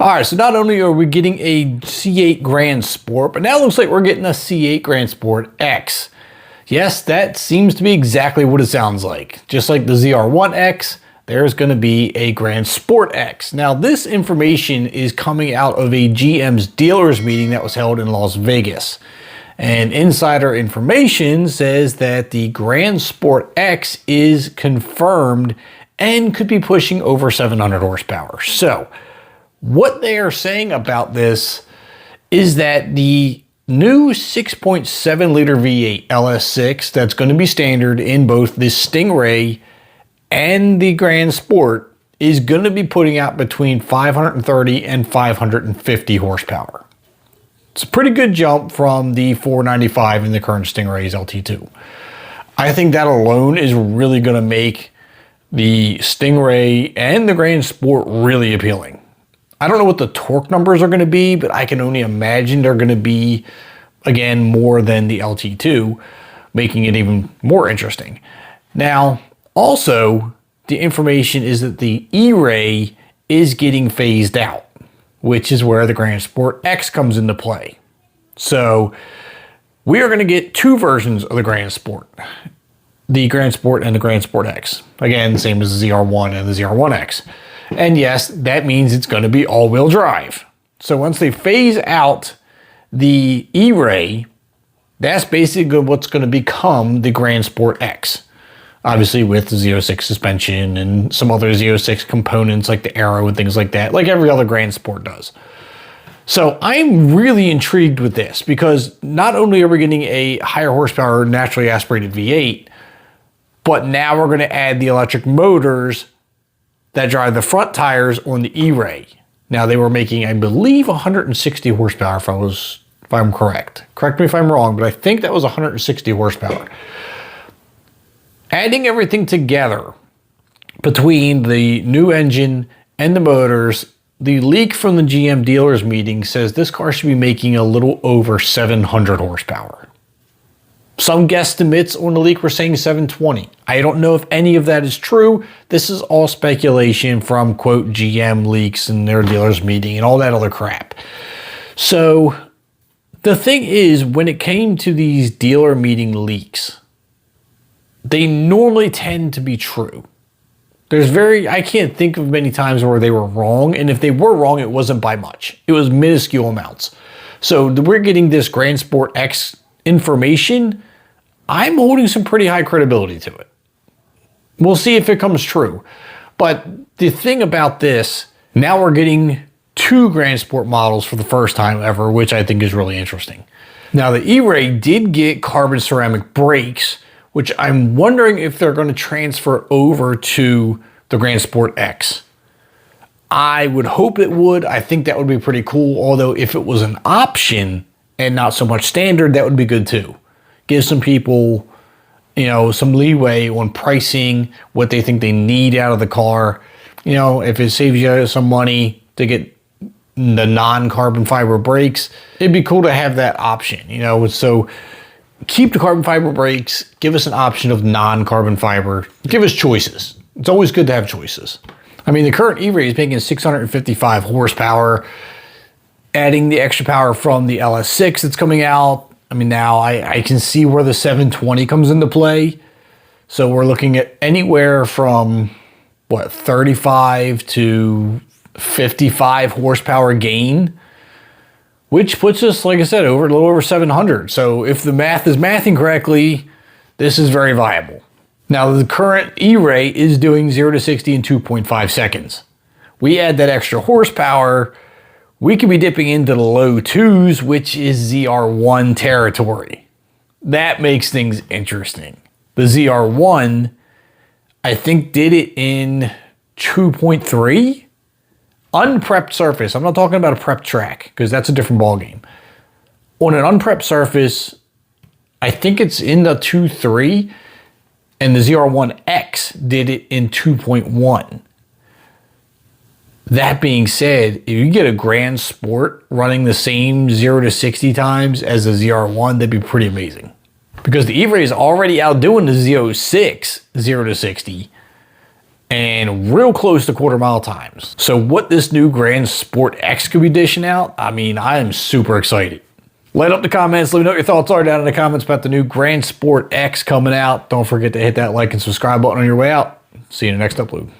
All right, so not only are we getting a C8 Grand Sport, but now it looks like we're getting a C8 Grand Sport X. Yes, that seems to be exactly what it sounds like. Just like the ZR1X, there's going to be a Grand Sport X. Now, this information is coming out of a GM's dealers meeting that was held in Las Vegas. And insider information says that the Grand Sport X is confirmed and could be pushing over 700 horsepower. So, what they are saying about this is that the new 6.7 liter V8 LS6 that's going to be standard in both the Stingray and the Grand Sport is going to be putting out between 530 and 550 horsepower. It's a pretty good jump from the 495 in the current Stingray's LT2. I think that alone is really going to make the Stingray and the Grand Sport really appealing. I don't know what the torque numbers are going to be, but I can only imagine they're going to be, again, more than the LT2, making it even more interesting. Now, also, the information is that the E-Ray is getting phased out, which is where the Grand Sport X comes into play. So, we are going to get two versions of the Grand Sport. The Grand Sport and the Grand Sport X. Again, same as the ZR1 and the ZR1X. And yes, that means it's going to be all-wheel drive. So once they phase out the E-Ray, that's basically what's going to become the Grand Sport X. Obviously with the Z06 suspension and some other Z06 components like the aero and things like that, like every other Grand Sport does. So I'm really intrigued with this because not only are we getting a higher horsepower naturally aspirated V8, but now we're going to add the electric motors that drive the front tires on the E-Ray. Now they were making, I believe, 160 horsepower if I'm correct. Correct me if I'm wrong, but I think that was 160 horsepower. Adding everything together between the new engine and the motors, the leak from the GM dealers meeting says this car should be making a little over 700 horsepower. Some guesstimates on the leak were saying 720. I don't know if any of that is true. This is all speculation from, quote, GM leaks and their dealers meeting and all that other crap. So the thing is, when it came to these dealer meeting leaks, they normally tend to be true. I can't think of many times where they were wrong. And if they were wrong, it wasn't by much. It was minuscule amounts. So we're getting this Grand Sport X information. I'm holding some pretty high credibility to it. We'll see if it comes true. But the thing about this, now we're getting two Grand Sport models for the first time ever, which I think is really interesting. Now the E-Ray did get carbon ceramic brakes, which I'm wondering if they're going to transfer over to the Grand Sport X. I would hope it would. I think that would be pretty cool. Although if it was an option and not so much standard, that would be good too. Give some people, some leeway on pricing, what they think they need out of the car. If it saves you some money to get the non-carbon fiber brakes, it'd be cool to have that option, So keep the carbon fiber brakes, give us an option of non-carbon fiber, give us choices. It's always good to have choices. I mean, the current E-Ray is making 655 horsepower, adding the extra power from the LS6 that's coming out. I mean, now I can see where the 720 comes into play. So we're looking at anywhere from, 35 to 55 horsepower gain, which puts us, like I said, a little over 700. So if the math is mathing correctly, this is very viable. Now, the current E-Ray is doing 0 to 60 in 2.5 seconds. We add that extra horsepower, we could be dipping into the low twos, which is ZR1 territory. That makes things interesting. The ZR1, I think, did it in 2.3. Unprepped surface. I'm not talking about a prepped track because that's a different ballgame. On an unprepped surface, I think it's in the 2.3, and the ZR1X did it in 2.1. That being said, if you get a Grand Sport running the same 0 to 60 times as the ZR1, that'd be pretty amazing. Because the E-Ray is already outdoing the Z06 0 to 60. and real close to quarter mile times. So what this new Grand Sport X could be dishing out, I mean, I am super excited. Light up the comments. Let me know what your thoughts are down in the comments about the new Grand Sport X coming out. Don't forget to hit that like and subscribe button on your way out. See you in the next upload.